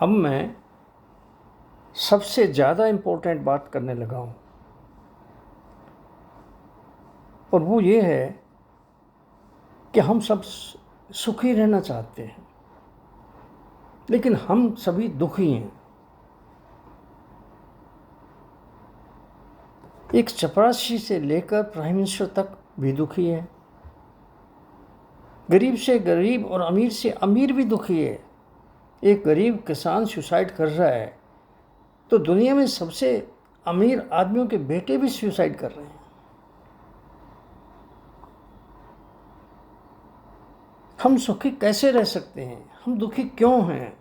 अब मैं सबसे ज़्यादा इम्पोर्टेंट बात करने लगा हूँ, और वो ये है कि हम सब सुखी रहना चाहते हैं, लेकिन हम सभी दुखी हैं। एक चपरासी से लेकर प्राइम मिनिस्टर तक भी दुखी है, गरीब से गरीब और अमीर से अमीर भी दुखी है। एक गरीब किसान सुसाइड कर रहा है तो दुनिया में सबसे अमीर आदमियों के बेटे भी सुसाइड कर रहे हैं। हम सुखी कैसे रह सकते हैं, हम दुखी क्यों हैं,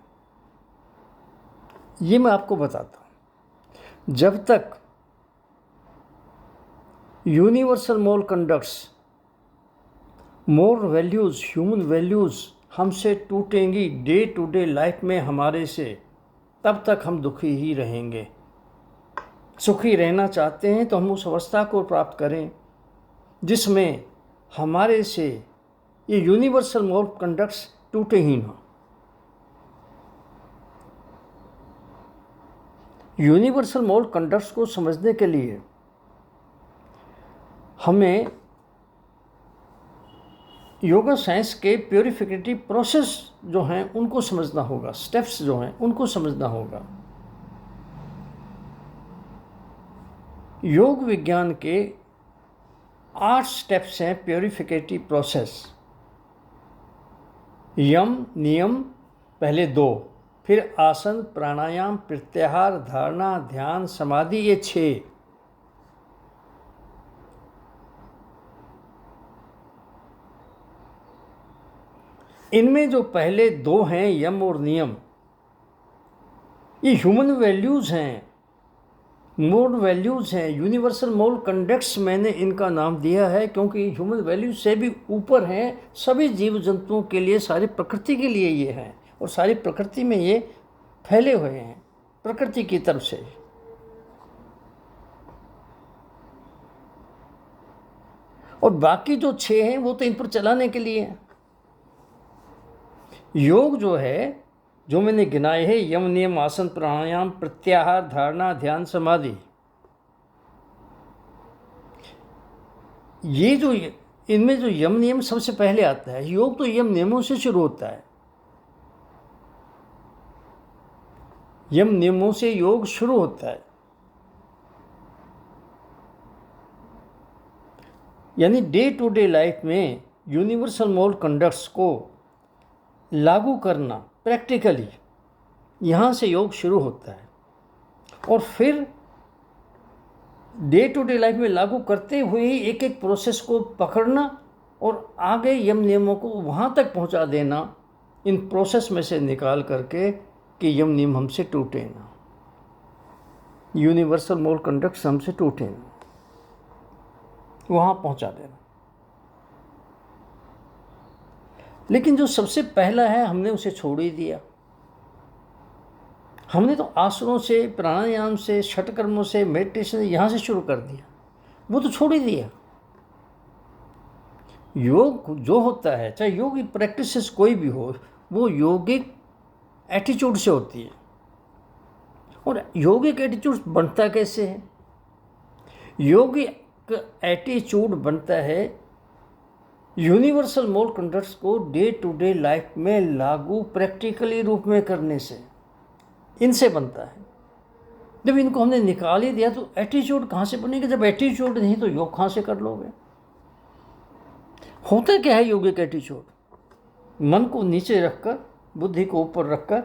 ये मैं आपको बताता हूं। जब तक universal moral conducts, moral values, human values हमसे टूटेंगी डे टू डे लाइफ में हमारे से, तब तक हम दुखी ही रहेंगे। सुखी रहना चाहते हैं तो हम उस अवस्था को प्राप्त करें जिसमें हमारे से ये यूनिवर्सल मोरल कंडक्ट्स टूटे ही ना। यूनिवर्सल मोरल कंडक्ट्स को समझने के लिए हमें योगा साइंस के प्योरिफिकेटिव प्रोसेस जो हैं उनको समझना होगा, स्टेप्स जो हैं उनको समझना होगा। योग विज्ञान के 8 स्टेप्स हैं प्योरिफिकेटिव प्रोसेस। यम नियम पहले 2, फिर आसन, प्राणायाम, प्रत्याहार, धारणा, ध्यान, समाधि, ये 6। इनमें जो पहले 2 हैं यम और नियम, ये ह्यूमन वैल्यूज़ हैं, मोरल वैल्यूज़ हैं, यूनिवर्सल मोरल कंडक्ट्स मैंने इनका नाम दिया है क्योंकि ह्यूमन वैल्यूज से भी ऊपर हैं। सभी जीव जंतुओं के लिए, सारी प्रकृति के लिए ये हैं, और सारी प्रकृति में ये फैले हुए हैं प्रकृति की तरफ से। और बाकी जो 6 हैं वो तो इन पर चलाने के लिए हैं। योग जो है, जो मैंने गिनाए हैं, यम नियम, आसन, प्राणायाम, प्रत्याहार, धारणा, ध्यान, समाधि, ये जो इनमें जो यम नियम सबसे पहले आता है। योग तो यम नियमों से शुरू होता है, यम नियमों से योग शुरू होता है। यानी डे टू डे लाइफ में यूनिवर्सल मोरल कंडक्ट्स को लागू करना प्रैक्टिकली, यहाँ से योग शुरू होता है। और फिर डे टू डे लाइफ में लागू करते हुए ही एक एक प्रोसेस को पकड़ना और आगे यम नियमों को वहाँ तक पहुँचा देना, इन प्रोसेस में से निकाल करके कि यम नियम हमसे टूटे ना, यूनिवर्सल मोरल कंडक्ट्स हमसे टूटे ना, वहाँ पहुँचा देना। लेकिन जो सबसे पहला है हमने उसे छोड़ ही दिया। हमने तो आसनों से, प्राणायाम से, षटकर्मों से, मेडिटेशन से यहाँ से शुरू कर दिया, वो तो छोड़ ही दिया। योग जो होता है, चाहे योग की प्रैक्टिसेस कोई भी हो, वो योगिक एटीट्यूड से होती है। और योगिक एटीट्यूड बनता कैसे है? योगिक एटीट्यूड बनता है यूनिवर्सल मोरल कंडक्ट्स को डे टू डे लाइफ में लागू प्रैक्टिकली रूप में करने से, इनसे बनता है। जब इनको हमने निकाल ही दिया तो एटीट्यूड कहाँ से बनेगा? जब एटीट्यूड नहीं तो योग कहाँ से कर लोगे? होता क्या है योगिक एटीट्यूड? मन को नीचे रखकर, बुद्धि को ऊपर रखकर,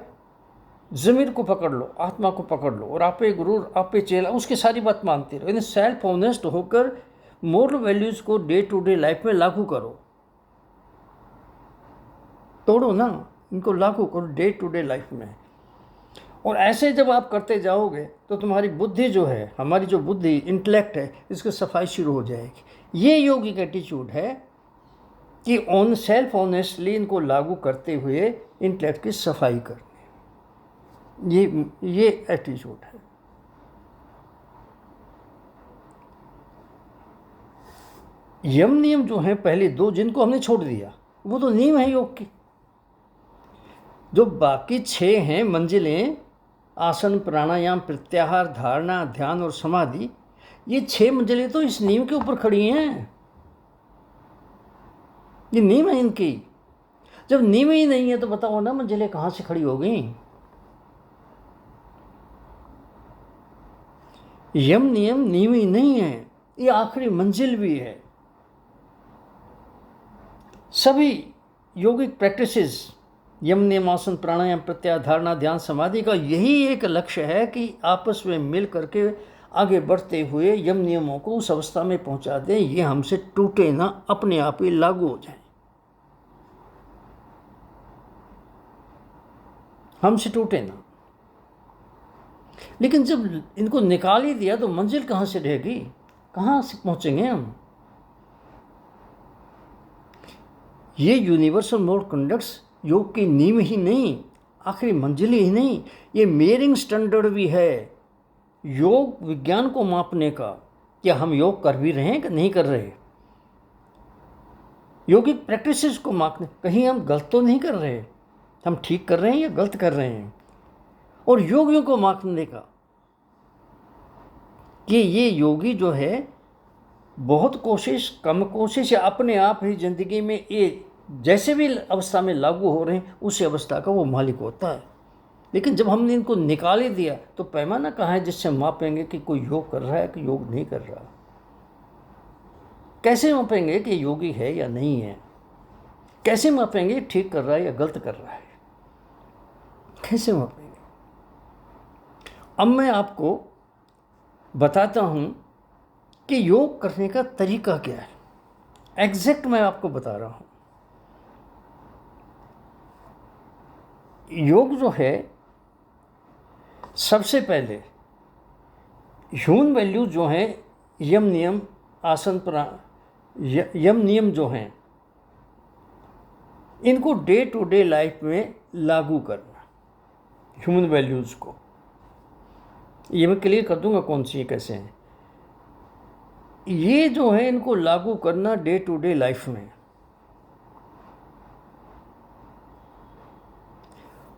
ज़मीर को पकड़ लो, आत्मा को पकड़ लो, और आपे गुरु, आपे चेला, उसकी सारी बात मानते रहो। यानी सेल्फ ऑनेस्ट होकर मोरल वैल्यूज़ को डे टू डे लाइफ में लागू करो। तोड़ो ना, इनको लागू करो डे टू डे लाइफ में। और ऐसे जब आप करते जाओगे तो तुम्हारी बुद्धि जो है, हमारी जो बुद्धि, इंटेलेक्ट है, इसकी सफाई शुरू हो जाएगी। ये योगिक एटीट्यूड है कि सेल्फ ऑनेस्टली इनको लागू करते हुए इंटेलेक्ट की सफाई करनी, ये एटीट्यूड है। यम नियम जो हैं पहले 2, जिनको हमने छोड़ दिया, वो तो नियम है योग के। जो बाकी 6 हैं मंजिलें, आसन, प्राणायाम, प्रत्याहार, धारणा, ध्यान और समाधि, ये 6 मंजिलें तो इस नींव के ऊपर खड़ी हैं। ये नींव है इनकी। जब नींव ही नहीं है तो बताओ ना मंजिलें कहाँ से खड़ी हो गई। यम नियम नींव ही नहीं है, ये आखिरी मंजिल भी है। सभी योगिक प्रैक्टिसेस, यम नियम, आसन, प्राणायाम, प्रत्याहार, धारणा, ध्यान, समाधि का यही एक लक्ष्य है कि आपस में मिल करके आगे बढ़ते हुए यम नियमों को उस अवस्था में पहुंचा दें, ये हमसे टूटे ना, अपने आप ही लागू हो जाए, हमसे टूटे ना। लेकिन जब इनको निकाल ही दिया तो मंजिल कहाँ से रहेगी, कहाँ से पहुंचेंगे हम। ये यूनिवर्सल मोड कंडक्ट्स योग की नींव ही नहीं, आखिरी मंजिल ही नहीं, ये मेयरिंग स्टैंडर्ड भी है योग विज्ञान को मापने का। क्या हम योग कर भी रहे हैं कि नहीं कर रहे। योगिक प्रैक्टिसेस को मापने, कहीं हम गलत तो नहीं कर रहे, हम ठीक कर रहे हैं या गलत कर रहे हैं। और योगियों को मापने का कि ये योगी जो है बहुत कोशिश, कम कोशिश या अपने आप ही ज़िंदगी में ये जैसे भी अवस्था में लागू हो रहे हैं उसी अवस्था का वो मालिक होता है। लेकिन जब हमने इनको निकाल ही दिया तो पैमाना कहाँ है जिससे मापेंगे कि कोई योग कर रहा है कि योग नहीं कर रहा। कैसे मापेंगे कि योगी है या नहीं है, कैसे मापेंगे ठीक कर रहा है या गलत कर रहा है, कैसे मापेंगे। अब मैं आपको बताता हूँ कि योग करने का तरीका क्या है, एग्जैक्ट मैं आपको बता रहा हूँ। योग जो है सबसे पहले ह्यूमन वैल्यूज जो हैं, यम नियम, आसन, यम नियम जो हैं, इनको डे टू डे लाइफ में लागू करना, ह्यूमन वैल्यूज़ को। ये मैं क्लियर कर दूंगा कौन सी कैसे हैं। ये जो है इनको लागू करना डे टू डे लाइफ में,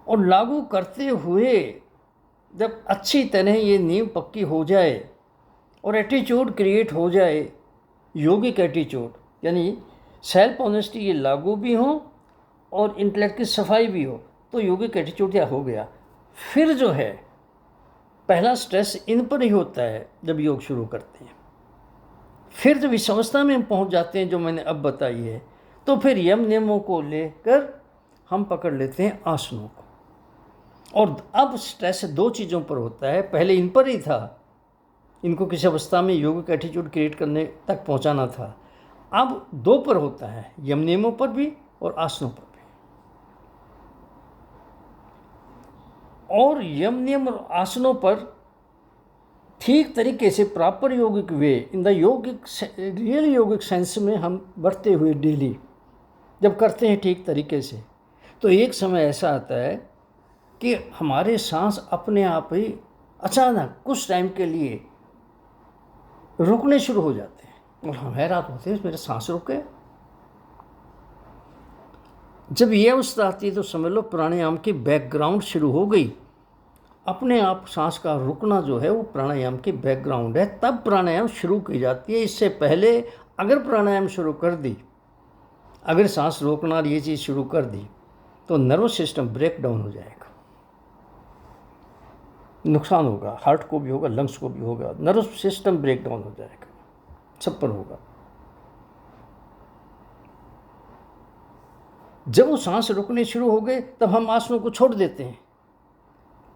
और लागू करते हुए जब अच्छी तरह ये नींव पक्की हो जाए और एटीट्यूड क्रिएट हो जाए, योगिक एटीट्यूड, यानी सेल्फ ऑनेस्टी ये लागू भी हो और इंटेलेक्ट की सफाई भी हो, तो योगिक एटीट्यूड क्या हो गया। फिर जो है पहला स्ट्रेस इन पर ही होता है जब योग शुरू करते हैं। फिर जब इस अवस्था में हम पहुंच जाते हैं जो मैंने अब बताई है, तो फिर यम नियमों को लेकर हम पकड़ लेते हैं आसनों को। और अब स्ट्रेस 2 चीज़ों पर होता है, पहले इन पर ही था, इनको किसी अवस्था में योगिक एटीट्यूड क्रिएट करने तक पहुंचाना था। अब 2 पर होता है, यम नियमों पर भी और आसनों पर भी। और यम नियम और आसनों पर ठीक तरीके से proper yogic way, in the yogic real yogic sense में हम बढ़ते हुए डेली जब करते हैं ठीक तरीके से, तो एक समय ऐसा आता है कि हमारे सांस अपने आप ही अचानक कुछ टाइम के लिए रुकने शुरू हो जाते हैं और हम हैरान होते हैं मेरे सांस रुक गए। जब ये अवस्था आती है तो समझ लो प्राणायाम की बैकग्राउंड शुरू हो गई। अपने आप सांस का रुकना जो है वो प्राणायाम की बैकग्राउंड है, तब प्राणायाम शुरू की जाती है। इससे पहले अगर प्राणायाम शुरू कर दी, अगर सांस रोकना ये चीज़ शुरू कर दी, तो नर्वस सिस्टम ब्रेक डाउन हो जाएगा, नुकसान होगा, हार्ट को भी होगा, लंग्स को भी होगा, नर्वस सिस्टम ब्रेक डाउन हो जाएगा, सब पर होगा। जब वो सांस रुकने शुरू हो गए तब हम आसनों को छोड़ देते हैं।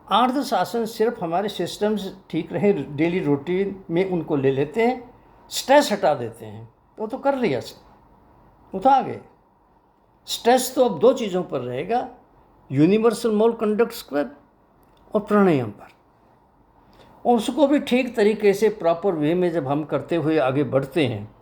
8-10 आसन सिर्फ हमारे सिस्टम्स ठीक रहे, डेली रूटीन में उनको ले लेते हैं, स्ट्रेस हटा देते हैं। तो कर लिया, वो तो आ गए। स्ट्रेस तो अब 2 चीज़ों पर रहेगा, यूनिवर्सल मोड कंडक्ट्स पर और प्राणायाम पर। और उसको भी ठीक तरीके से प्रॉपर वे में जब हम करते हुए आगे बढ़ते हैं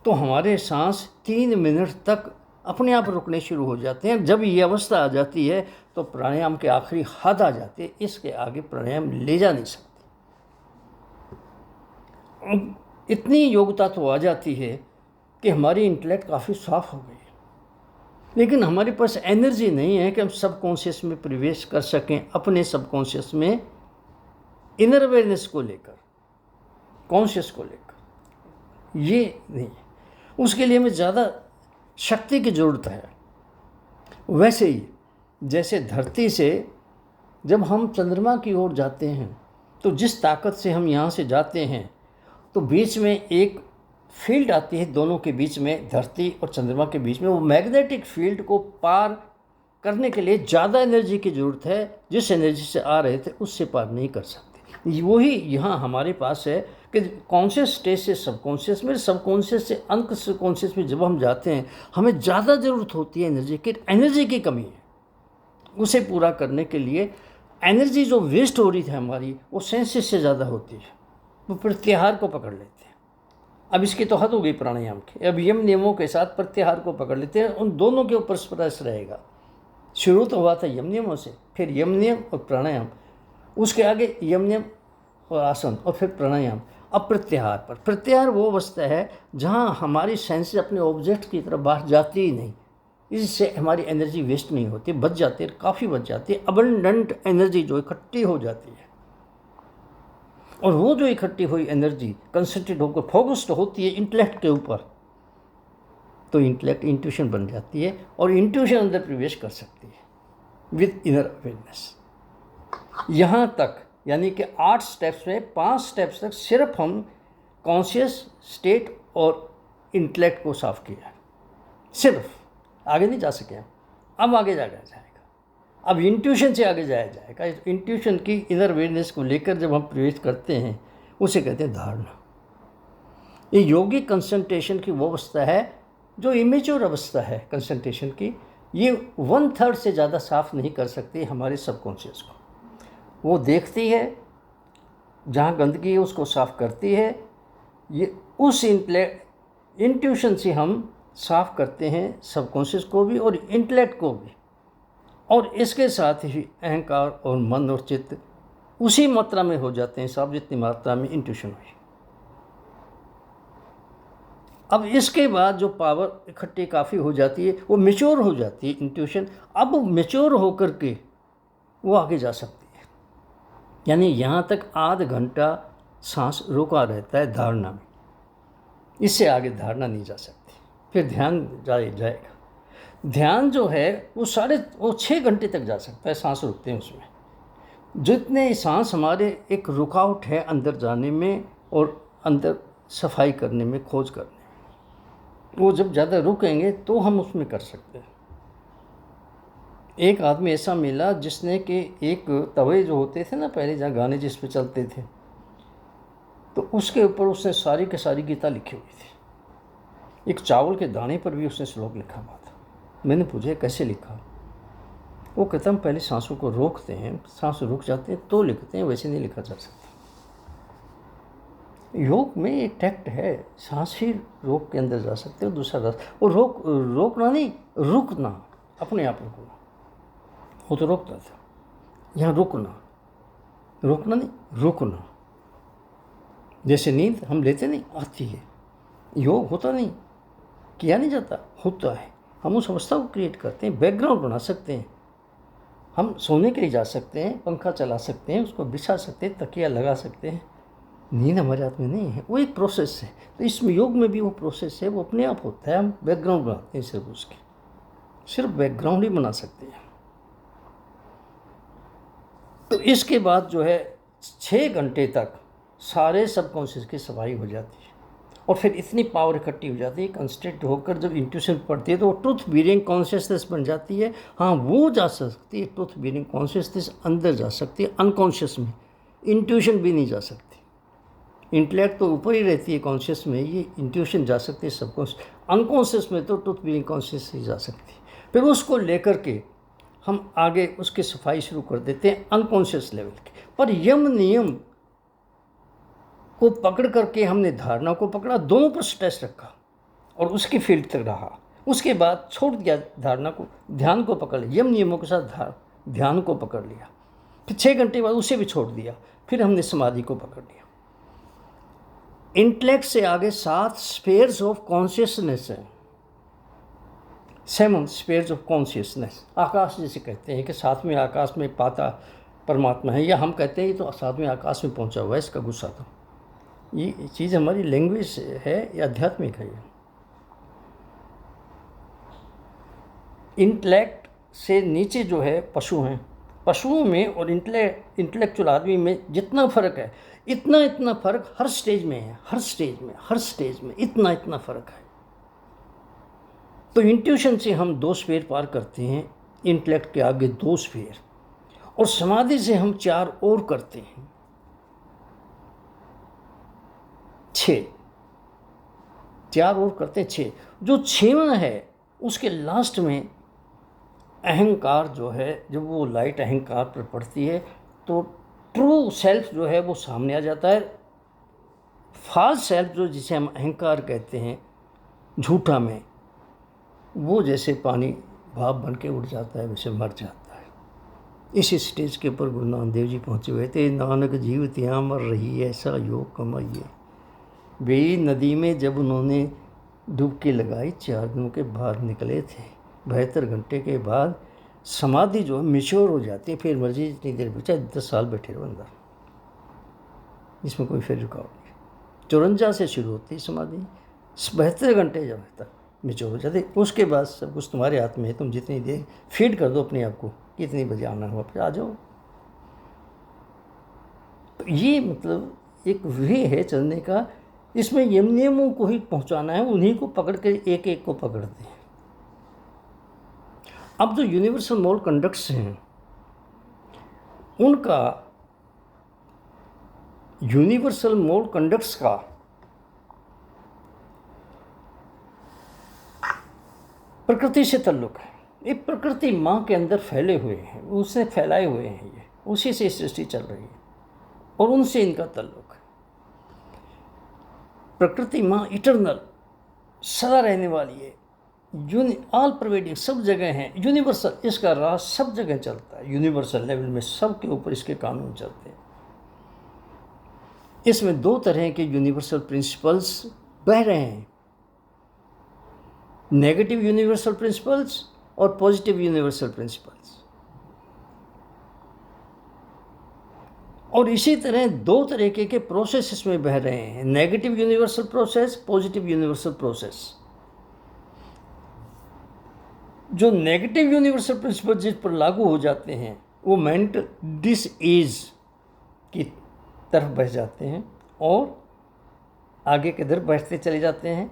तो हमारे सांस 3 मिनट तक अपने आप रुकने शुरू हो जाते हैं। जब ये अवस्था आ जाती है तो प्राणायाम के आखिरी हद आ जाती है, इसके आगे प्राणायाम ले जा नहीं सकते। इतनी योग्यता तो आ जाती है कि हमारी इंटेलेक्ट काफ़ी साफ हो गई, लेकिन हमारे पास एनर्जी नहीं है कि हम सबकॉन्शियस में प्रवेश कर सकें, अपने सबकॉन्शियस में इनर अवेयरनेस को लेकर, कॉन्शियस को लेकर, ये नहीं है। उसके लिए हमें ज़्यादा शक्ति की ज़रूरत है। वैसे ही जैसे धरती से जब हम चंद्रमा की ओर जाते हैं तो जिस ताकत से हम यहाँ से जाते हैं तो बीच में एक फील्ड आती है, दोनों के बीच में, धरती और चंद्रमा के बीच में। वो मैग्नेटिक फील्ड को पार करने के लिए ज़्यादा एनर्जी की ज़रूरत है, जिस एनर्जी से आ रहे थे उससे पार नहीं कर सकते। वही यहाँ हमारे पास है कि कॉन्शियस स्टेज से सबकॉन्शियस में, सबकॉन्शियस से अनकॉन्शियस में जब हम जाते हैं हमें ज़्यादा ज़रूरत होती है एनर्जी की कमी है। उसे पूरा करने के लिए एनर्जी जो वेस्ट हो रही थी हमारी, वो सेंसेस से ज़्यादा होती है, वो प्रत्याहार को पकड़ लेते हैं। अब इसकी तो हद हो गई प्राणायाम की। अब यम नियमों के साथ प्रत्याहार को पकड़ लेते हैं, उन दोनों के ऊपर स्पर्श रहेगा। शुरू तो हुआ था यम नियमों से, फिर यम नियम और प्राणायाम, उसके आगे यम नियम और आसन, और फिर प्राणायाम। अब प्रत्याहार पर। प्रत्याहार वो अवस्था है जहाँ हमारी सेंस अपने ऑब्जेक्ट की तरफ बाहर जाती ही नहीं, इससे हमारी एनर्जी वेस्ट नहीं होती, बच जाती है, काफ़ी बच जाती है। अबंडेंट एनर्जी जो इकट्ठी हो जाती है, और वो जो इकट्ठी हुई एनर्जी कंसंट्रेट होकर फोकस्ड होती है इंटेलेक्ट के ऊपर, तो इंटेलेक्ट इंट्यूशन बन जाती है और इंट्यूशन अंदर प्रवेश कर सकती है विद इनर अवेयरनेस। यहाँ तक यानी कि 8 स्टेप्स में 5 स्टेप्स तक सिर्फ हम कॉन्शियस स्टेट और इंटेलेक्ट को साफ किया, सिर्फ, आगे नहीं जा सके हम। अब आगे जाएगा, अब इंट्यूशन से आगे जाया जाएगा। इंट्यूशन की इनर अवेयरनेस को लेकर जब हम प्रवेश करते हैं उसे कहते हैं धारणा। ये योगिक कंसंट्रेशन की वो अवस्था है जो इमेच्योर अवस्था है कंसंट्रेशन की। ये 1/3 से ज़्यादा साफ नहीं कर सकती हमारे सबकॉन्शियस को। वो देखती है, जहाँ गंदगी है उसको साफ करती है। ये उस इंट्यूशन से हम साफ करते हैं सबकॉन्शियस को भी और इंटेलेक्ट को भी। और इसके साथ ही अहंकार और मन और चित्त उसी मात्रा में हो जाते हैं साफ जितनी मात्रा में इंट्यूशन हुई। अब इसके बाद जो पावर इकट्ठी काफ़ी हो जाती है, वो मैच्योर हो जाती है इंट्यूशन। अब मैच्योर होकर के वो आगे जा सकती है, यानी यहाँ तक आध घंटा सांस रुका रहता है धारणा में, इससे आगे धारणा नहीं जा सकती। फिर ध्यान जाएगा। ध्यान जो है वो 6 घंटे तक जा सकता है, सांस रुकते हैं उसमें। जितने सांस हमारे एक रुकावट है अंदर जाने में और अंदर सफाई करने में, खोज करने में, वो जब ज़्यादा रुकेंगे तो हम उसमें कर सकते हैं। एक आदमी ऐसा मिला जिसने कि एक तवे जो होते थे ना पहले, जहाँ गाने जिस पे चलते थे, तो उसके ऊपर उसने सारी की सारी गीता लिखी हुई थी। एक चावल के दाने पर भी उसने श्लोक लिखा हुआ था। मैंने पूछा कैसे लिखा? वो कहता हम पहले सांसों को रोकते हैं, सांस रुक जाते हैं तो लिखते हैं, वैसे नहीं लिखा जा सकता। योग में एक टैक्ट है, सांस ही रोक के अंदर जा सकते हो, दूसरा रास्ता। और रोकना नहीं, रुकना, अपने आप रुकना। वो तो रोकता था, यहाँ रुकना नहीं, रुकना। जैसे नींद हम लेते नहीं, आती है। योग होता नहीं, किया नहीं जाता, होता है। हम उस अवस्था को क्रिएट करते हैं, बैकग्राउंड बना सकते हैं। हम सोने के लिए जा सकते हैं, पंखा चला सकते हैं, उसको बिछा सकते हैं, तकिया लगा सकते हैं। नींद हमारे हाथ में नहीं है, वो एक प्रोसेस है। तो इसमें योग में भी वो प्रोसेस है, वो अपने आप होता है। हम बैकग्राउंड बनाते हैं, सिर्फ उसके, सिर्फ बैकग्राउंड ही बना सकते हैं। तो इसके बाद जो है 6 घंटे तक सारे सबकॉन्शियस की सफाई हो जाती है और फिर इतनी पावर इकट्ठी हो जाती है, कंसंट्रेट होकर जब इंट्यूशन पड़ती है तो वो ट्रुथ बीइंग कॉन्शियसनेस बन जाती है। हाँ, वो जा सकती है, ट्रुथ बीइंग कॉन्शियसनेस अंदर जा सकती है अनकॉन्शियस में, इंट्यूशन भी नहीं जा सकती। इंटेलेक्ट तो ऊपर ही रहती है कॉन्शियस में, ये इंट्यूशन जा सकती है सबकॉन्शियस। अनकॉन्शियस में तो ट्रुथ बीइंग कॉन्शियस ही जा सकती है। फिर उसको लेकर के हम आगे उसकी सफाई शुरू कर देते हैं अनकॉन्शियस लेवल के। पर यम नियम को पकड़ करके हमने धारणा को पकड़ा, दोनों पर स्ट्रेस रखा और उसकी फील्ड तक रहा। उसके बाद छोड़ दिया धारणा को, ध्यान को पकड़ लिया, यम नियमों के साथ ध्यान को पकड़ लिया। फिर 6 घंटे बाद उसे भी छोड़ दिया, फिर हमने समाधि को पकड़ लिया। इंटेलेक्ट से आगे 7 स्फीयर्स ऑफ कॉन्शियसनेस है, सेवन स्पेयर्स ऑफ कॉन्शियसनेस, आकाश जैसे कहते हैं कि सातवें आकाश में पाता परमात्मा है, या हम कहते हैं ये तो सातवें आकाश में पहुंचा हुआ है, इसका गुस्सा तो ये चीज़ हमारी लैंग्वेज है या आध्यात्मिक है। इंटेलेक्ट से नीचे जो है पशु हैं, पशुओं में और इंटेलेक्चुअल आदमी में जितना फ़र्क है, इतना फ़र्क हर स्टेज में है, हर स्टेज में इतना फ़र्क है। तो इंट्यूशन से हम 2 स्फीयर पार करते हैं, इंटेलेक्ट के आगे 2 स्फीयर, और समाधि से हम 4 और करते हैं, 6, 4 और करते हैं 6। जो 6वां है उसके लास्ट में अहंकार जो है, जब वो लाइट अहंकार पर पड़ती है तो ट्रू सेल्फ जो है वो सामने आ जाता है। फॉल्स सेल्फ जो जिसे हम अहंकार कहते हैं झूठा में, वो जैसे पानी भाप बन के उड़ जाता है, वैसे मर जाता है। इसी स्टेज के ऊपर गुरु नानक देव जी पहुँचे हुए थे। नानक जीव त्यां मर रही ऐसा योग कमाइए। वे नदी में जब उन्होंने डुबकी लगाई 4 दिनों के बाद निकले थे। 72 घंटे के बाद समाधि जो है मिच्योर हो जाती है, फिर मर्जी जितनी देर बचा 10 साल बैठे रहो अंदर, इसमें कोई फिर रुकावट नहीं। 54 से शुरू होती है समाधि, 72 घंटे जब तक मिच्योर हो जाती, उसके बाद सब कुछ तुम्हारे हाथ में है। तुम जितनी देर फीड कर दो अपने आप को, कितनी बजे आना हुआ फिर आ जाओ। तो ये मतलब एक वे है चलने का, इसमें यम नियमों को ही पहुंचाना है, उन्हीं को पकड़ के एक एक को पकड़ते हैं। अब जो यूनिवर्सल मोरल कंडक्ट्स हैं उनका, यूनिवर्सल मोरल कंडक्ट्स का प्रकृति से ताल्लुक है। ये प्रकृति माँ के अंदर फैले हुए हैं, उससे फैलाए हुए हैं, ये उसी से सृष्टि चल रही है और उनसे इनका ताल्लुक है। प्रकृति माँ इटर्नल, सदा रहने वाली है, ऑल परवेडिंग, सब जगह है, यूनिवर्सल, इसका राज सब जगह चलता है। यूनिवर्सल लेवल में सब के ऊपर इसके कानून चलते हैं। इसमें 2 तरह के यूनिवर्सल प्रिंसिपल्स बह रहे हैं, नेगेटिव यूनिवर्सल प्रिंसिपल्स और पॉजिटिव यूनिवर्सल प्रिंसिपल्स। और इसी तरह 2 तरीके के प्रोसेस इसमें बह रहे हैं, negative universal process, positive universal process. जो नेगेटिव यूनिवर्सल प्रिंसिपल जिस पर लागू हो जाते हैं वो मेंटल डिसईज की तरफ बह जाते हैं और आगे की तरफ बढ़ते चले जाते हैं।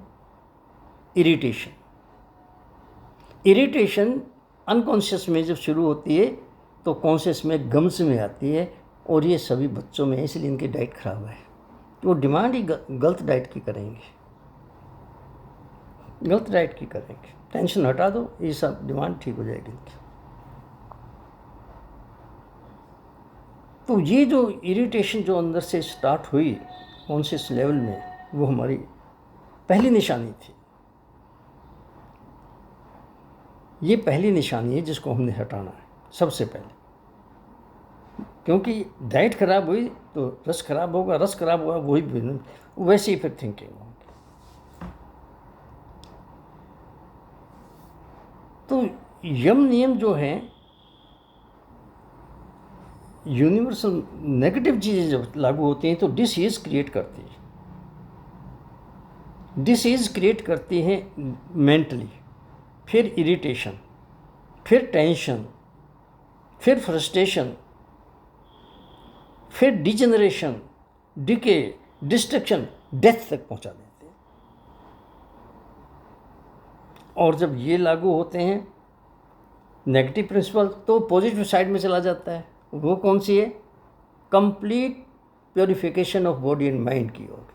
इरिटेशन अनकॉन्शियस में जब शुरू होती है तो कॉन्शियस में गम्स में आती है, और ये सभी बच्चों में है, इसलिए इनकी डाइट खराब है। वो डिमांड ही गलत डाइट की करेंगे, गलत डाइट की करेंगे। टेंशन हटा दो, ये सब डिमांड ठीक हो जाएगी इनकी। तो ये जो इरिटेशन जो अंदर से स्टार्ट हुई कॉन्शियस लेवल में, वो हमारी पहली निशानी थी। ये पहली निशानी है जिसको हमने हटाना है सबसे पहले, क्योंकि डाइट खराब हुई तो रस खराब होगा, रस खराब हुआ वही वैसे ही फिर थिंकिंग होगी। तो यम नियम जो हैं, यूनिवर्सल नेगेटिव चीज़ें जब लागू होती हैं तो डिसीज क्रिएट करती है, डिसीज क्रिएट करती हैं मेंटली, फिर इरिटेशन, फिर टेंशन, फिर फ्रस्ट्रेशन, फिर डिजेनरेशन, डिके, डिस्ट्रक्शन, डेथ तक पहुंचा देते हैं। और जब ये लागू होते हैं नेगेटिव प्रिंसिपल तो पॉजिटिव साइड में चला जाता है। वो कौन सी है? Complete purification of body and mind की ओर,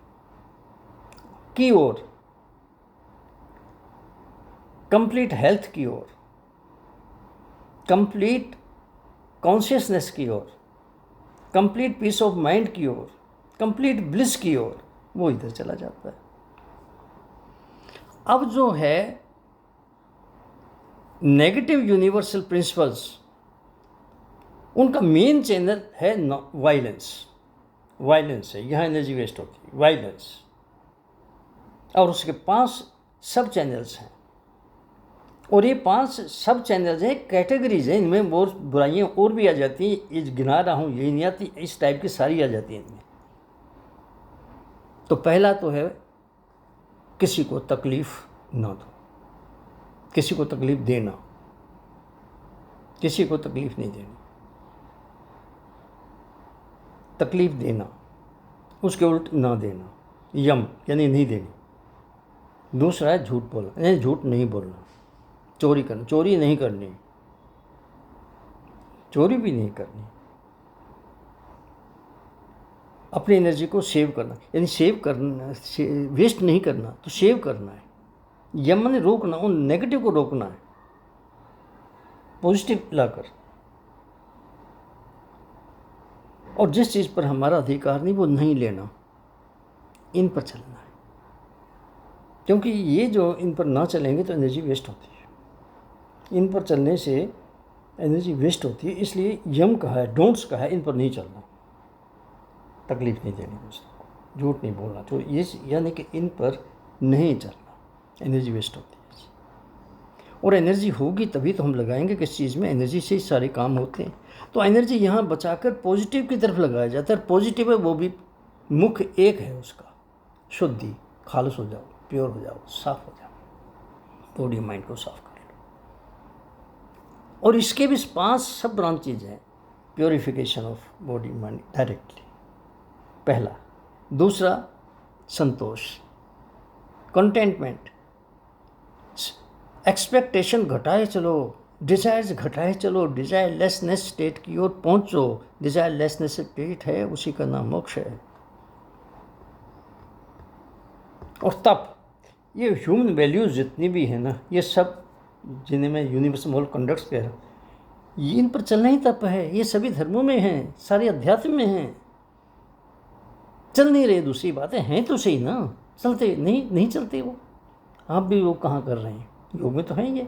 कंप्लीट हेल्थ की ओर, कंप्लीट कॉन्शियसनेस की ओर, कंप्लीट पीस ऑफ माइंड की ओर, कंप्लीट ब्लिस की ओर, वो इधर चला जाता है। अब जो है नेगेटिव यूनिवर्सल प्रिंसिपल्स, उनका मेन चैनल है वायलेंस है, यहाँ एनर्जी वेस्ट होती है, वायलेंस। और उसके 5 सब चैनल्स हैं, और ये 5 सब चैनल्स हैं, कैटेगरीज हैं, इनमें और बुराइयाँ और भी आ जाती हैं, ये गिना रहा हूँ यही नहीं आती, इस टाइप की सारी आ जाती हैं इनमें। तो पहला तो है किसी को तकलीफ ना दो, किसी को तकलीफ देना, किसी को तकलीफ नहीं देनी, तकलीफ देना उसके उल्ट ना देना, यम यानी नहीं देनी। दूसरा है झूठ बोलना, यानी झूठ नहीं बोलना, चोरी करना, चोरी नहीं करनी, चोरी भी नहीं करनी। अपनी एनर्जी को सेव करना, यानी सेव करना, वेस्ट नहीं करना, तो सेव करना है। यम ने रोकना, उन नेगेटिव को रोकना है, पॉजिटिव लाकर। और जिस चीज़ पर हमारा अधिकार नहीं वो नहीं लेना, इन पर चलना है। क्योंकि ये जो इन पर ना चलेंगे तो एनर्जी वेस्ट होती है, इन पर चलने से एनर्जी वेस्ट होती है। इसलिए यम कहा है, डोंट्स कहा है, इन पर नहीं चलना, तकलीफ नहीं देनी दूसरों को, झूठ नहीं बोलना, तो ये यानी कि इन पर नहीं चलना, एनर्जी वेस्ट होती है। और एनर्जी होगी तभी तो हम लगाएंगे किस चीज़ में, एनर्जी से ही सारे काम होते हैं। तो एनर्जी यहाँ बचाकर पॉजिटिव की तरफ लगाया जाता है। पॉजिटिव है वो भी मुख्य एक है उसका, शुद्धि, खालिस हो जाओ, प्योर हो जाओ, साफ हो जाओ, बॉडी माइंड को साफ कर लो। और इसके भी 5 सब ब्रांचेज हैं, purification of body mind directly, पहला। दूसरा संतोष, कंटेंटमेंट, एक्सपेक्टेशन घटाए चलो, डिज़ायर्स घटाए चलो, डिज़ायर लेसनेस स्टेट की ओर पहुँचो। डिज़ायर लेसनेस स्टेट है, उसी का नाम मोक्ष है। और तप, ये ह्यूमन वैल्यूज़ जितनी भी है ना, ये सब जिन्हें मैं यूनिवर्सल मोरल कंडक्ट्स कह रहा हूँ, ये इन पर चलना ही तप है। ये सभी धर्मों में हैं, सारे अध्यात्म में हैं। चल नहीं रहे, दूसरी बातें हैं तो सही ना, चलते नहीं चलते वो। आप भी वो कहाँ कर रहे हैं, योग में तो हैं ये।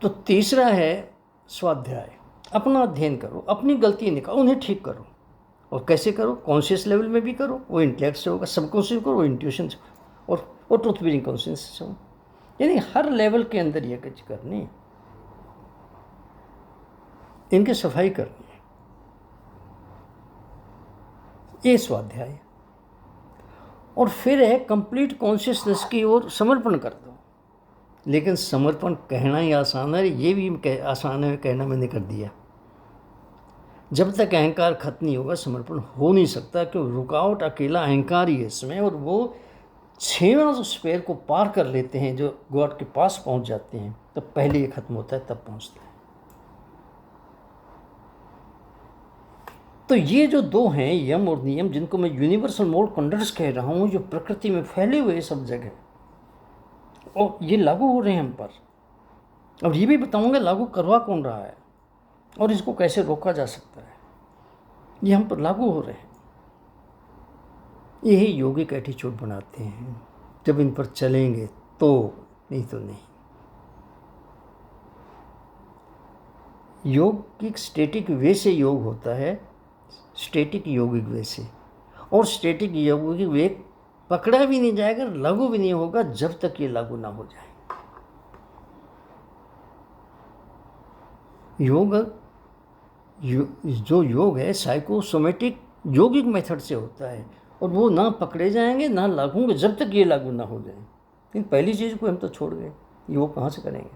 तो तीसरा है स्वाध्याय, अपना अध्ययन करो, अपनी गलती निकालो, उन्हें ठीक करो। और कैसे करो, कॉन्शियस लेवल में भी करो, वो इंटेलेक्ट से होगा, सबकॉन्शियस करो, वो इंट्यूशन से, और ट्रुथ बीइंग कॉन्शियस से हो, यानी हर लेवल के अंदर ये कुछ करनी है, इनकी सफाई करनी है। ये स्वाध्याय। और फिर है कंप्लीट कॉन्शियसनेस की ओर समर्पण कर दो। लेकिन समर्पण कहना ही आसान है, ये भी आसान है कहना, मैंने कर दिया। जब तक अहंकार खत्म नहीं होगा समर्पण हो नहीं सकता, क्यों, रुकावट अकेला अहंकार ही है इसमें। और वो 6वां स्फीयर को पार कर लेते हैं, जो गॉड के पास पहुंच जाते हैं, तब पहले ये खत्म होता है, तब पहुंचते हैं। तो ये जो 2 हैं, यम और नियम, जिनको मैं यूनिवर्सल मोरल कंडक्ट्स कह रहा हूँ, जो प्रकृति में फैले हुए सब जगह, और ये लागू हो रहे हैं हम पर। और ये भी बताऊंगा लागू करवा कौन रहा है और इसको कैसे रोका जा सकता है। ये हम पर लागू हो रहे हैं। यही योगिक एटीट्यूड बनाते हैं, जब इन पर चलेंगे तो, नहीं तो नहीं। योगिक स्टैटिक वे से योग होता है, स्टैटिक योगिक वे से। और स्टैटिक योगिक वे पकड़ा भी नहीं जाएगा, लागू भी नहीं होगा, जब तक ये लागू ना हो जाए। जो योग है साइकोसोमेटिक योगिक मेथड से होता है, और वो ना पकड़े जाएंगे ना लागू होंगे, जब तक ये लागू ना हो जाए। लेकिन पहली चीज़ को हम तो छोड़ गए, योग कहाँ से करेंगे।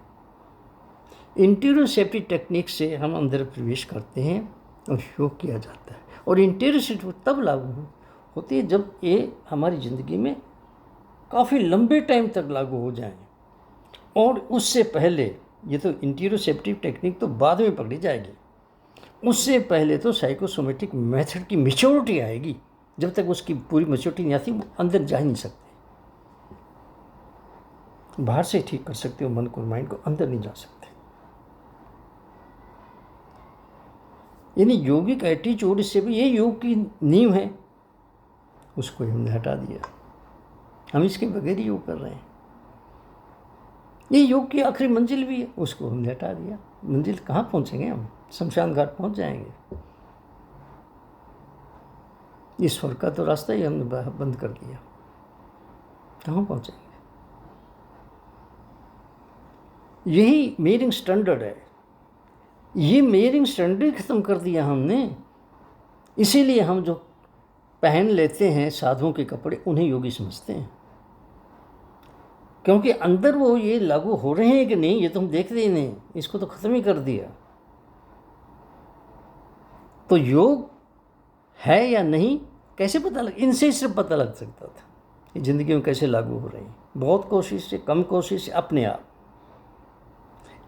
इंटेरोसेप्टिव टेक्निक से हम अंदर प्रवेश करते हैं और योग किया जाता है। और इंटेरोसेप्टिव तब लागू होती है जब ये हमारी ज़िंदगी में काफ़ी लंबे टाइम तक लागू हो जाए। और उससे पहले, ये तो इंटेरोसेप्टिव टेक्निक तो बाद में पकड़ी जाएगी, उससे पहले तो साइकोसोमेटिक मेथड की मैच्योरिटी आएगी। जब तक उसकी पूरी मैच्योरिटी नहीं आती, वो अंदर जा ही नहीं सकते। बाहर से ठीक कर सकते हो मन को, माइंड को, अंदर नहीं जा सकते। यानी योगिक एटीट्यूड से भी, ये योग की नींव है, उसको हमने हटा दिया। हम इसके बगैर ही योग कर रहे हैं। ये योग की आखिरी मंजिल भी है, उसको हमने हटा दिया। मंजिल कहाँ पहुँचेंगे हम, शमशान घाट पहुँच जाएंगे। ईश्वर का तो रास्ता ही हमने बंद कर दिया। कहाँ पहुँचेंगे? यही मेयरिंग स्टैंडर्ड है। ये मेयरिंग स्टैंडर्ड ख़त्म कर दिया हमने। इसीलिए हम जो पहन लेते हैं साधुओं के कपड़े, उन्हें योगी समझते हैं, क्योंकि अंदर वो ये लागू हो रहे हैं कि नहीं, ये तो हम देखते ही नहीं, इसको तो ख़त्म ही कर दिया। तो योग है या नहीं कैसे पता लग, इनसे ही सिर्फ पता लग सकता था कि ज़िंदगी में कैसे लागू हो रही है। बहुत कोशिश से, कम कोशिश से, अपने आप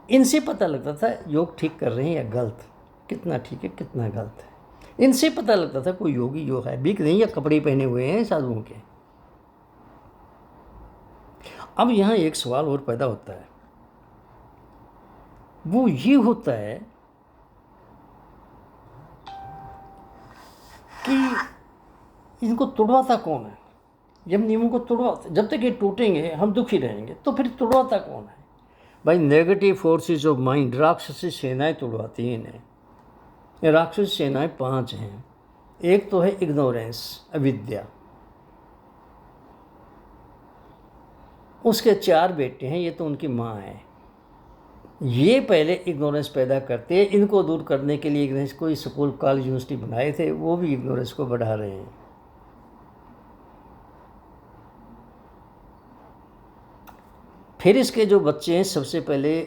इनसे पता लगता था योग ठीक कर रहे हैं या गलत, कितना ठीक है कितना गलत है। इनसे पता लगता था कोई योगी योग है भी कि नहीं, या कपड़े पहने हुए हैं साधुओं के। अब यहाँ एक सवाल और पैदा होता है, वो ये होता है कि इनको तोड़वाता कौन है? जब नियमों को तोड़वाते, जब तक ये टूटेंगे हम दुखी रहेंगे, तो फिर तोड़वाता कौन है? भाई नेगेटिव फोर्सेस ऑफ माइंड, राक्षसी सेनाएं तोड़वाती हैं इन्हें। ये राक्षसी सेनाएं 5 हैं। एक तो है इग्नोरेंस, अविद्या, उसके 4 बेटे हैं, ये तो उनकी माँ है। ये पहले इग्नोरेंस पैदा करते हैं, इनको दूर करने के लिए इग्नोरेंस कोई स्कूल कॉलेज यूनिवर्सिटी बनाए थे, वो भी इग्नोरेंस को बढ़ा रहे हैं। फिर इसके जो बच्चे हैं, सबसे पहले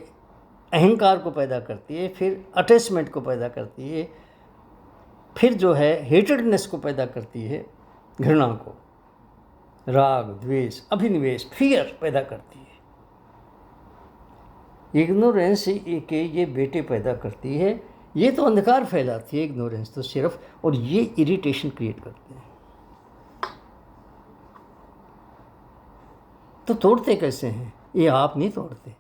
अहंकार को पैदा करती है, फिर अटैचमेंट को पैदा करती है, फिर जो है हेटेडनेस को पैदा करती है, घृणा को, राग, द्वेष, अभिनिवेश, फियर पैदा करती है। इग्नोरेंस के ये बेटे पैदा करती है। ये तो अंधकार फैलाती है इग्नोरेंस तो सिर्फ, और ये इरिटेशन क्रिएट करते हैं। तो तोड़ते कैसे हैं? ये आप नहीं तोड़ते,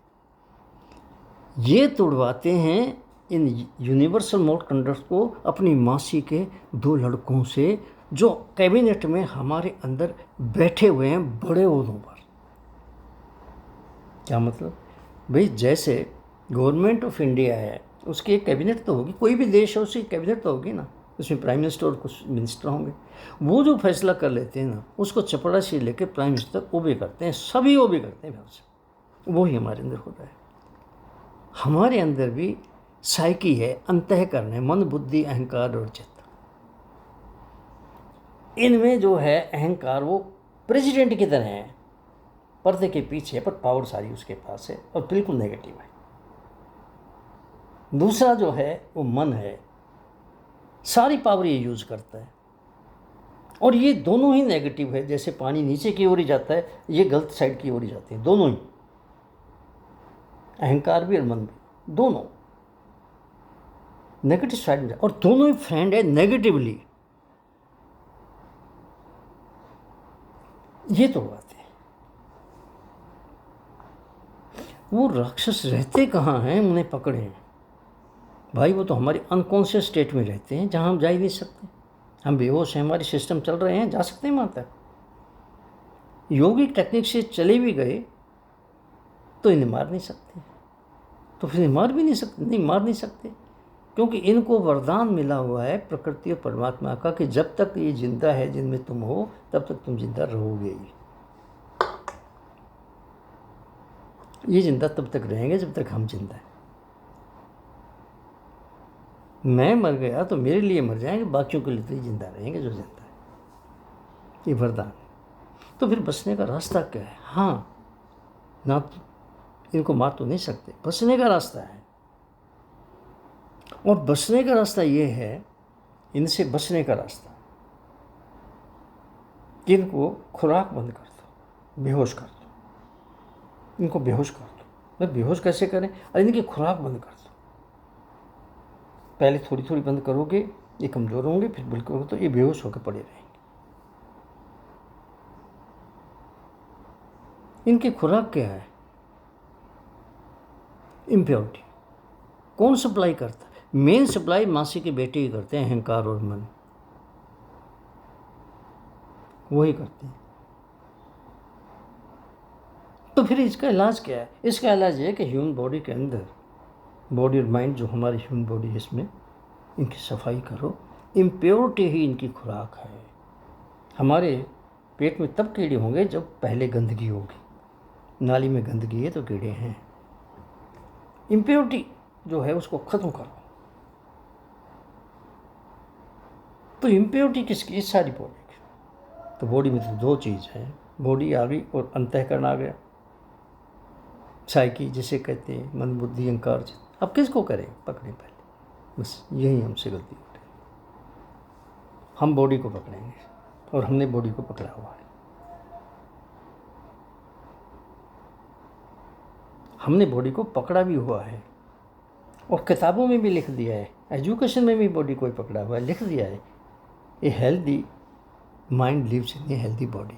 ये तोड़वाते हैं इन यूनिवर्सल मोड कंडक्ट को अपनी मासी के 2 लड़कों से, जो कैबिनेट में हमारे अंदर बैठे हुए हैं बड़े ओहदों पर। क्या मतलब? भाई जैसे गवर्नमेंट ऑफ इंडिया है, उसकी एक कैबिनेट तो होगी, कोई भी देश है उसकी कैबिनेट तो होगी ना, उसमें प्राइम मिनिस्टर और कुछ मिनिस्टर होंगे। वो जो फैसला कर लेते हैं ना, उसको चपरासी लेकर प्राइम मिनिस्टर वो भी करते हैं, सभी वो भी करते हैं व्यवस्था। वो ही हमारे अंदर होता है। हमारे अंदर भी साइकी है, अंतःकरण है, मन, बुद्धि, अहंकार और चित्त। इनमें जो है अहंकार वो प्रेसिडेंट की तरह है, पर्दे के पीछे, पर पावर सारी उसके पास है और बिल्कुल नेगेटिव है। दूसरा जो है वो मन है, सारी पावर ये यूज़ करता है, और ये दोनों ही नेगेटिव है। जैसे पानी नीचे की ओर ही जाता है, ये गलत साइड की ओर ही जाते हैं, दोनों ही, अहंकार भी और मन भी, दोनों नेगेटिव साइड में, और दोनों ही फ्रेंड है नेगेटिवली। ये तोड़वाते हैं। वो राक्षस रहते कहाँ हैं, उन्हें पकड़े भाई। वो तो हमारे अनकॉन्शियस स्टेट में रहते हैं, जहाँ हम जा ही नहीं सकते। हम बेहोश हैं, हमारे सिस्टम चल रहे हैं, जा सकते हैं वहाँ तक। योगिक टेक्निक से चले भी गए तो इन्हें मार नहीं सकते, तो फिर मार भी नहीं सकते, नहीं मार नहीं सकते, क्योंकि इनको वरदान मिला हुआ है प्रकृति और परमात्मा का कि जब तक ये जिंदा है, जिनमें तुम हो, तब तक तुम जिंदा रहोगे ही। ये जिंदा तब तक रहेंगे जब तक हम जिंदा हैं। मैं मर गया तो मेरे लिए मर जाएंगे, बाकियों के लिए तो जिंदा रहेंगे जो जिंदा है। ये वरदान है। तो फिर बचने का रास्ता क्या है? हाँ, ना इनको मार तो नहीं सकते, बचने का रास्ता है। और बचने का रास्ता ये है, इनसे बचने का रास्ता, इनको खुराक बंद कर दो, बेहोश कर दो, इनको बेहोश कर दो। मैं बेहोश कैसे करें? अरे इनकी खुराक बंद कर दो। पहले थोड़ी थोड़ी बंद करोगे, ये कमज़ोर होंगे, फिर बिल्कुल तो ये बेहोश होकर पड़े रहेंगे। इनकी खुराक क्या है? इम्प्योरिटी। कौन सप्लाई करता है? मेन सप्लाई मासी के बेटे ही करते हैं, अहंकार और मन, वही करते हैं। तो फिर इसका इलाज क्या है? इसका इलाज ये है कि ह्यूमन बॉडी के अंदर, बॉडी और माइंड जो हमारी ह्यूमन बॉडी है, इसमें इनकी सफाई करो। इम्प्योरिटी ही इनकी खुराक है। हमारे पेट में तब कीड़े होंगे जब पहले गंदगी होगी। नाली में गंदगी है तो कीड़े हैं। इम्प्योरिटी जो है उसको ख़त्म करो। तो इम्प्योरिटी किसकी? इस सारी बॉडी की। तो बॉडी में तो दो चीज़ है, बॉडी आ गई और अंतःकरण आ गया, साइकी जिसे कहते हैं, मन बुद्धि अहंकार। अब किसको करें? पकड़े पहले। बस यही हमसे गलती हो रही है। हम बॉडी को पकड़ेंगे और हमने बॉडी को पकड़ा हुआ है। हमने बॉडी को पकड़ा भी हुआ है और किताबों में भी लिख दिया है, एजुकेशन में भी बॉडी को ही पकड़ा हुआ है, लिख दिया है। A healthy mind lives in a healthy body.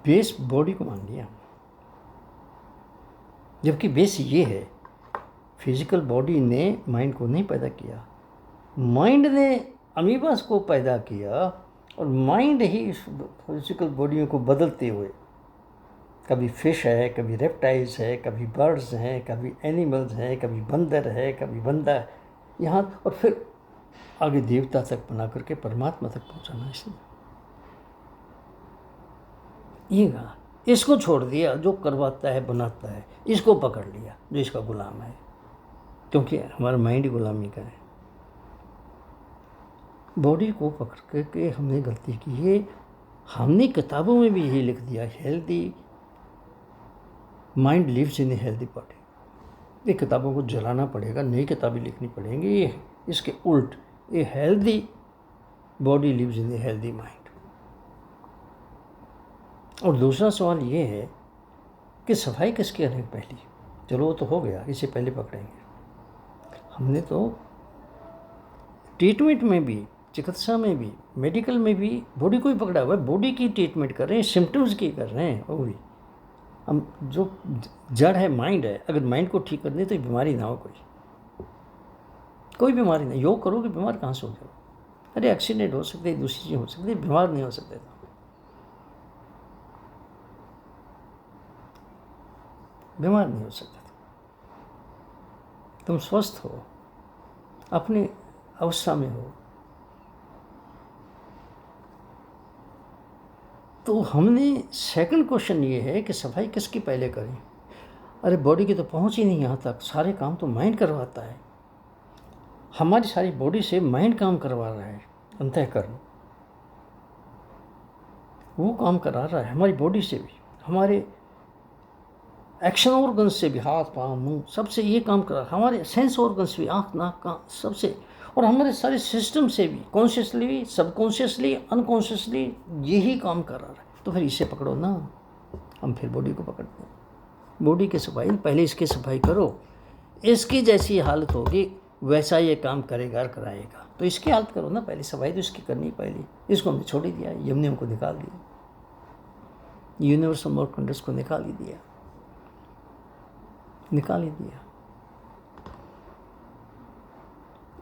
Base body को मान लिया, जबकि बेस ये है, फिजिकल बॉडी ने माइंड को नहीं पैदा किया, माइंड ने अमीबास को पैदा किया और माइंड ही फिजिकल बॉडियों को बदलते हुए, कभी फिश है, कभी रेप्टाइल्स है, कभी बर्ड्स हैं, कभी एनिमल्स हैं, कभी बंदर है, कभी बंदा है, यहाँ और फिर आगे देवता तक बना करके परमात्मा तक पहुँचाना। इसलिए ये इसको छोड़ दिया, जो करवाता है बनाता है, इसको पकड़ लिया जो इसका गुलाम है, क्योंकि हमारा माइंड गुलामी का है। बॉडी को पकड़ के हमने गलती की है। हमने किताबों में भी यही लिख दिया, healthy mind lives in a healthy body. ये किताबों को जलाना पड़ेगा, नई किताबें लिखनी पड़ेंगी। इसके उल्ट, a healthy body lives in a healthy mind. और दूसरा सवाल ये है कि सफाई किसकी करनी पहली? चलो वो तो हो गया, इसे पहले पकड़ेंगे। हमने तो ट्रीटमेंट में भी, चिकित्सा में भी, मेडिकल में भी बॉडी को ही पकड़ा हुआ है। बॉडी की ट्रीटमेंट कर रहे हैं, सिम्टम्स की कर रहे हैं। वो भी हम जो जड़ है माइंड है, अगर माइंड को ठीक कर दें तो बीमारी ना हो, कोई बीमारी नहीं। योग करोगे बीमार कहाँ से हो जाओ? अरे एक्सीडेंट हो सकते, दूसरी चीज़ हो सकती, बीमार नहीं हो सकते। बीमार नहीं हो सकते। तुम स्वस्थ हो, अपनी अवस्था में हो। तो हमने सेकंड क्वेश्चन ये है कि सफाई किसकी पहले करें? अरे बॉडी की तो पहुंच ही नहीं यहाँ तक, सारे काम तो माइंड करवाता है। हमारी सारी बॉडी से माइंड काम करवा रहा है, अंतःकरण वो काम करा रहा है हमारी बॉडी से भी, हमारे एक्शन ऑर्गन्स से भी, हाथ पाँव मुंह सबसे ये काम कर रहा है, हमारे सेंस ऑर्गन्स भी, आँख नाक कान सबसे, और हमारे सारे सिस्टम से भी, कॉन्शियसली सबकॉन्शियसली अनकॉन्शियसली यही काम कर रहा है। तो फिर इसे पकड़ो ना। हम फिर बॉडी को पकड़ते हैं। बॉडी की सफाई पहले इसकी सफाई करो, इसकी जैसी हालत होगी वैसा ये काम करेगा और कराएगा। तो इसकी हालत करो ना पहले, सफाई तो इसकी करनी पहले। इसको हमने छोड़ ही दिया, हमने हमको निकाल दिया, यूनिवर्सल मोर कंडक्ट्स को निकाल ही दिया।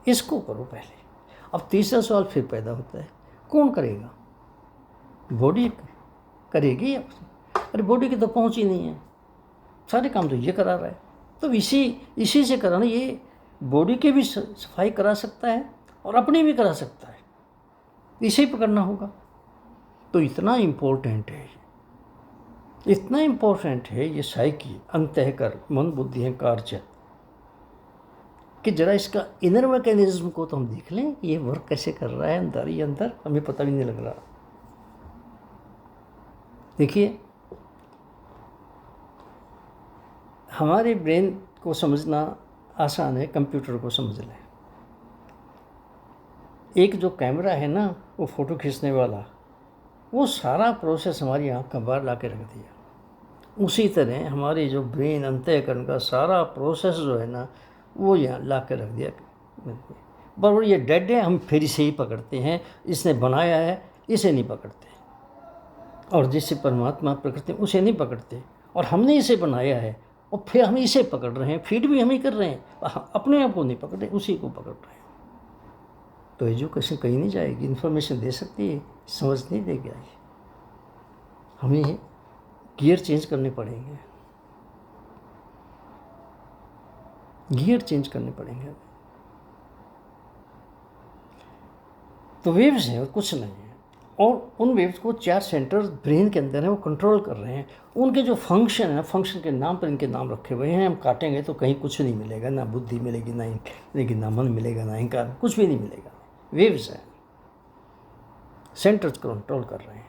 इसको करो पहले। अब तीसरा सवाल फिर पैदा होता है, कौन करेगा? बॉडी करेगी? अरे बॉडी की तो पहुंच ही नहीं है, सारे काम तो ये करा रहा है। तो इसी से कराना, ये बॉडी के भी सफाई करा सकता है और अपनी भी करा सकता है, इसे ही पकड़ना होगा। तो इतना इम्पोर्टेंट है ये साइकी, अंतःकरण, मन बुद्धि अहंकार चित्त, कि जरा इसका इनर मैकेनिज्म को तो हम देख लें कि ये वर्क कैसे कर रहा है अंदर ही अंदर, हमें पता भी नहीं लग रहा। देखिए, हमारे ब्रेन को समझना आसान है, कंप्यूटर को समझ लें। एक जो कैमरा है ना, वो फ़ोटो खींचने वाला, वो सारा प्रोसेस हमारी आँख का बाहर ला के रख दिया। उसी तरह हमारे जो ब्रेन अंतःकरण का सारा प्रोसेस जो है ना, वो यहाँ ला के रख दिया। पर ये डेड है, हम फिर इसे ही पकड़ते हैं। इसने बनाया है, इसे नहीं पकड़ते, और जिससे परमात्मा प्रकृति उसे नहीं पकड़ते। और हमने इसे बनाया है और फिर हम इसे पकड़ रहे हैं, फीड भी हम ही कर रहे हैं, अपने आप को नहीं पकड़ रहे, उसी को पकड़ रहे हैं। तो एजुकेशन कहीं नहीं जाएगी, इन्फॉर्मेशन दे सकती है, समझ नहीं देगी। हमें गियर चेंज करने पड़ेंगे, तो वेव्स है और कुछ नहीं है। और उन वेव्स को 4 सेंटर्स ब्रेन के अंदर है, वो कंट्रोल कर रहे हैं। उनके जो फंक्शन है, फंक्शन के नाम पर इनके नाम रखे हुए हैं। हम काटेंगे तो कहीं कुछ नहीं मिलेगा, ना बुद्धि मिलेगी, ना मिलेगी, ना मन मिलेगा, ना अहंकार, कुछ भी नहीं मिलेगा। वेव्स हैं, सेंटर्स कंट्रोल कर रहे हैं।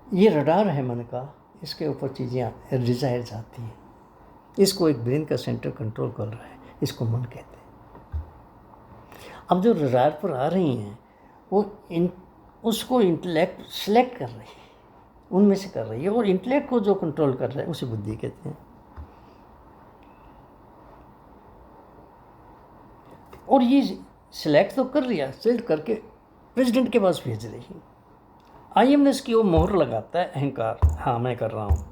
ये रडार है मन का, इसके ऊपर चीज़ें डिज़ायर जाती हैं। इसको एक ब्रेन का सेंटर कंट्रोल कर रहा है, इसको मन कहते हैं। अब जो रडार पर आ रही हैं वो उसको इंटेलेक्ट सेलेक्ट कर रही है, उनमें से कर रही है, और इंटेलेक्ट को जो कंट्रोल कर रहा है उसे बुद्धि कहते हैं। और ये सिलेक्ट तो कर रही है, सिलेक्ट करके प्रेसिडेंट के पास भेज रही है। आईएमएस की वो मोहर लगाता है अहंकार, हाँ मैं कर रहा हूँ,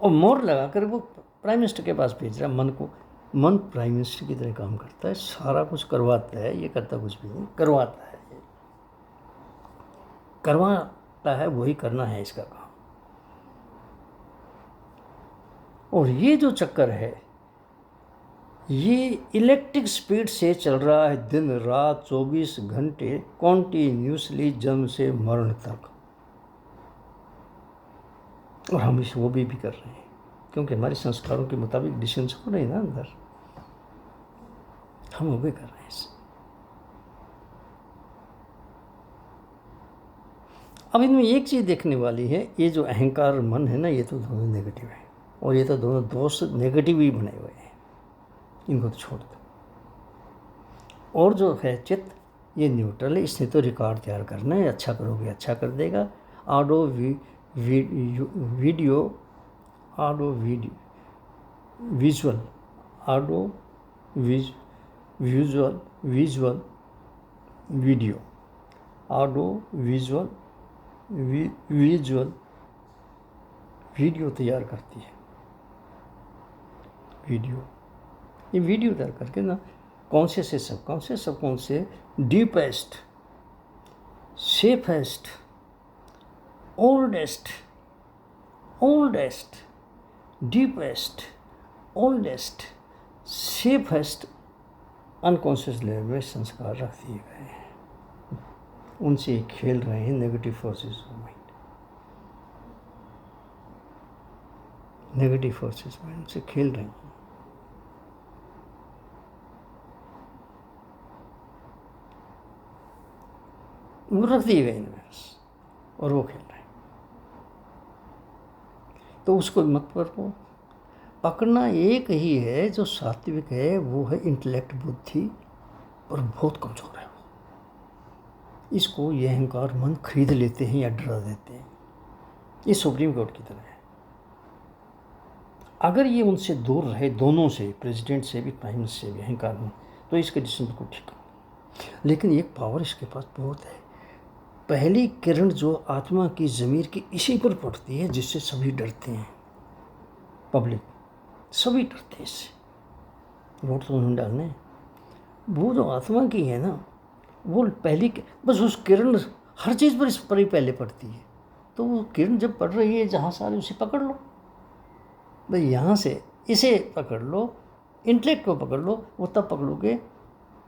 और मोहर लगा कर वो प्राइम मिनिस्टर के पास भेज रहा है मन को। मन प्राइम मिनिस्टर की तरह काम करता है, सारा कुछ करवाता है, ये करता कुछ भी नहीं, करवाता है, करवाता है, वही करना है इसका काम। और ये जो चक्कर है ये इलेक्ट्रिक स्पीड से चल रहा है, दिन रात 24 घंटे कॉन्टीन्यूसली, जन्म से मरण तक। और हम इस वो भी कर रहे हैं, क्योंकि हमारे संस्कारों के मुताबिक डिसीजंस हो रहे हैं ना अंदर, हम वो भी कर रहे हैं इससे। अब इनमें एक चीज़ देखने वाली है, ये जो अहंकार और मन है ना, ये तो दोनों नेगेटिव है, और ये तो दोनों दोस्त नेगेटिव ही बने हुए हैं, इनको तो छोड़ दो। और जो है चित्त, ये न्यूट्रल है, इसने तो रिकॉर्ड तैयार करना है, अच्छा करोगे अच्छा कर देगा। Audio video, audio visual, audio visual video, audio visual video तैयार करती है। ये वीडियो तैयार करके ना कॉन्शियस से subconscious deepest, safest, oldest, deepest, oldest, safest unconscious level में संस्कार रख दिए गए हैं। उनसे खेल रहे हैं negative forces of mind, negative forces mind से खेल रहे हैं। वो रख दिए गए इनमें और वो खेल रहे हैं। तो उसको मत पकड़ना एक ही है जो सात्विक है, वो है इंटेलेक्ट, बुद्धि, और बहुत कमज़ोर है वो। इसको ये अहंकार मन खरीद लेते हैं या डरा देते हैं। ये सुप्रीम कोर्ट की तरह है। अगर ये उनसे दूर रहे, दोनों से, प्रेसिडेंट से भी, प्राइम मिनिस्टर से भी, अहंकार मन, तो इसके डिसीजन बिल्कुल ठीक है। लेकिन एक पावर इसके पास बहुत है। पहली किरण जो आत्मा की ज़मीर की इसी पर पड़ती है, जिससे सभी डरते हैं, पब्लिक सभी डरते हैं इससे। वोट तो उन्होंने डालने हैं। वो जो आत्मा की है ना, वो पहली, बस उस किरण हर चीज़ पर इस पर ही पहले पड़ती है। तो वो किरण जब पड़ रही है जहाँ सारे, उसे पकड़ लो भाई, यहाँ से इसे पकड़ लो, इंटेलेक्ट को पकड़ लो। वो तब पकड़ोगे,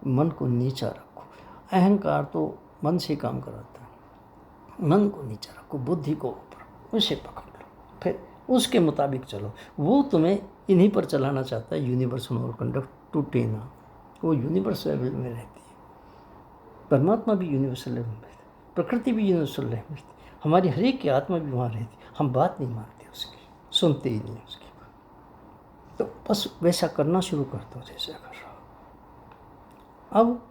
मन को नीचा रखो। अहंकार तो मन से काम कराता है, मन को नीचा रखो, बुद्धि को ऊपर, उसे पकड़ लो, फिर उसके मुताबिक चलो। वो तुम्हें इन्हीं पर चलाना चाहता है, यूनिवर्सल मोरल कंडक्ट टूटे ना। वो यूनिवर्सल लेवल में रहती है, परमात्मा भी यूनिवर्सल लेवल में रहती है, प्रकृति भी यूनिवर्सल लेवल में रहती है, हमारी हर एक की आत्मा भी वहाँ रहती है। हम बात नहीं मानते उसकी, सुनते ही नहीं उसकी बात। तो बस वैसा करना शुरू कर दो जैसा कर रहा हो। अब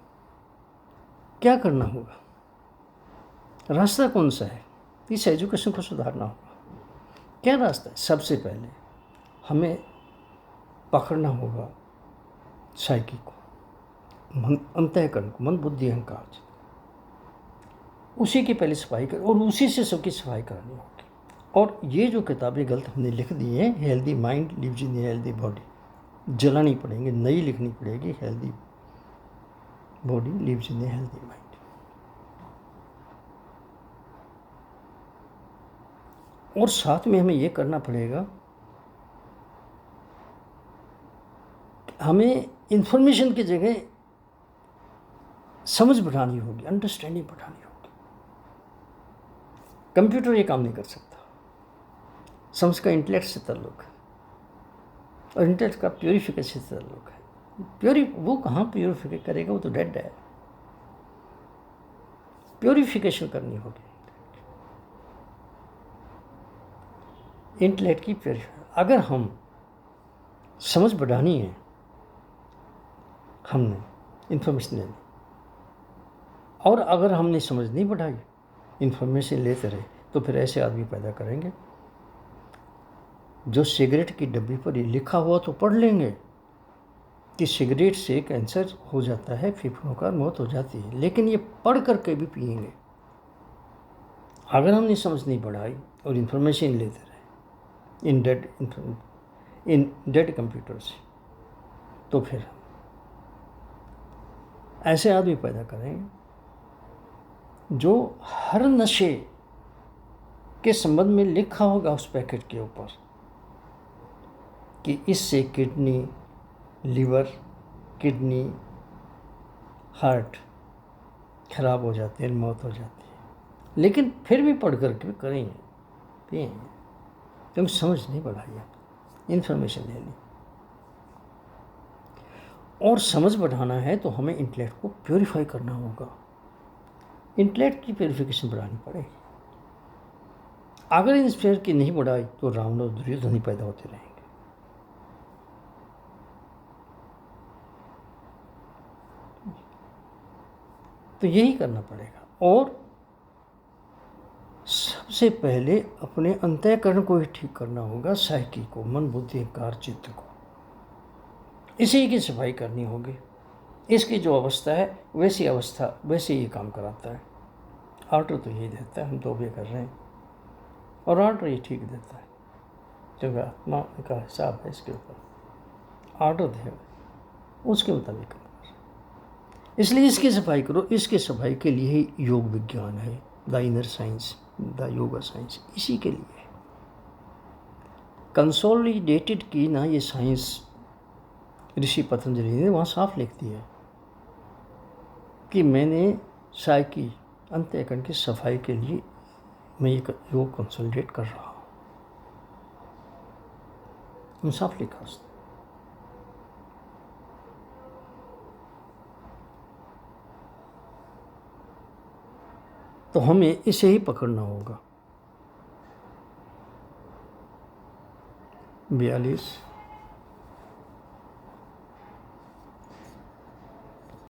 क्या करना होगा, रास्ता कौन सा है? इस एजुकेशन को सुधारना होगा। क्या रास्ता है? सबसे पहले हमें पकड़ना होगा साइकी को, मन, अंतःकरण को, मन बुद्धि अहंकार, उसी की पहले सफाई कर, और उसी से सबकी सफाई करनी होगी। और ये जो किताबें गलत हमने लिख दी हैं, healthy mind lives in healthy body, जलानी पड़ेंगी, नई लिखनी पड़ेगी, healthy body lives in healthy mind. और साथ में हमें ये करना पड़ेगा, हमें इन्फॉर्मेशन की जगह समझ बढ़ानी होगी, अंडरस्टैंडिंग बढ़ानी होगी। कंप्यूटर ये काम नहीं कर सकता। समझ का इंटेलेक्ट से ताल्लुक है और इंटेलेक्ट का प्योरीफिकेशन से ताल्लुक है। वो कहाँ प्योरीफिकेट करेगा, वो तो डेड है। प्योरीफिकेशन करनी होगी इंटेलेक्ट की प्योरीफिकेशन। अगर हम समझ बढ़ानी है, हमने इन्फॉर्मेशन लेनी, और अगर हमने समझ नहीं बढ़ाई, इन्फॉर्मेशन लेते रहे, तो फिर ऐसे आदमी पैदा करेंगे जो सिगरेट की डब्बी पर ये लिखा हुआ तो पढ़ लेंगे कि सिगरेट से कैंसर हो जाता है, फेफड़ों का मौत हो जाती है, लेकिन ये पढ़ करके भी पिएंगे। अगर हमने समझ नहीं बढ़ाई और इन्फॉर्मेशन लेते रहे इन डेड कंप्यूटर से, तो फिर ऐसे आदमी पैदा करेंगे जो हर नशे के संबंध में लिखा होगा उस पैकेट के ऊपर कि इससे किडनी, लीवर, किडनी, हार्ट खराब हो जाते हैं, मौत हो जाती है, लेकिन फिर भी पढ़ कर के करेंगे, पिएंगे, क्योंकि समझ नहीं बढ़ाई, इन्फॉर्मेशन ले ली। और समझ बढ़ाना है तो हमें इंटेलेक्ट को प्योरीफाई करना होगा, इंटेलेक्ट की प्योरीफिकेशन बढ़ानी पड़ेगी। अगर इन स्पेयर की नहीं बढ़ाई तो रावण और दुर्योधन ही पैदा होते रहेंगे। तो यही करना पड़ेगा। और सबसे पहले अपने अंतःकरण को ही ठीक करना होगा, साइकी को, मन, बुद्धि, अहंकार, चित्त को, इसी की सफाई करनी होगी। इसकी जो अवस्था है वैसी अवस्था वैसे ही काम कराता है। ऑर्डर तो यही देता है, हम तो भी कर रहे हैं, और ऑर्डर ये ठीक देता है, क्योंकि आत्मा का हिसाब है इसके ऊपर, ऑर्डर देगा उसके मुताबिक काम कर। इसलिए इसकी सफाई करो। इसकी सफाई के लिए ही योग विज्ञान है, the inner science, the yoga science, इसी के लिए है। कंसोलिडेटेड की ना ये साइंस ऋषि पतंजलि ने वहाँ साफ लिख दिया कि मैंने साइकी, अंतःकरण की सफाई के लिए मैं ये योग कंसोलिडेट कर रहा हूँ, साफ लिखा उसने। तो हमें इसे ही पकड़ना होगा। 42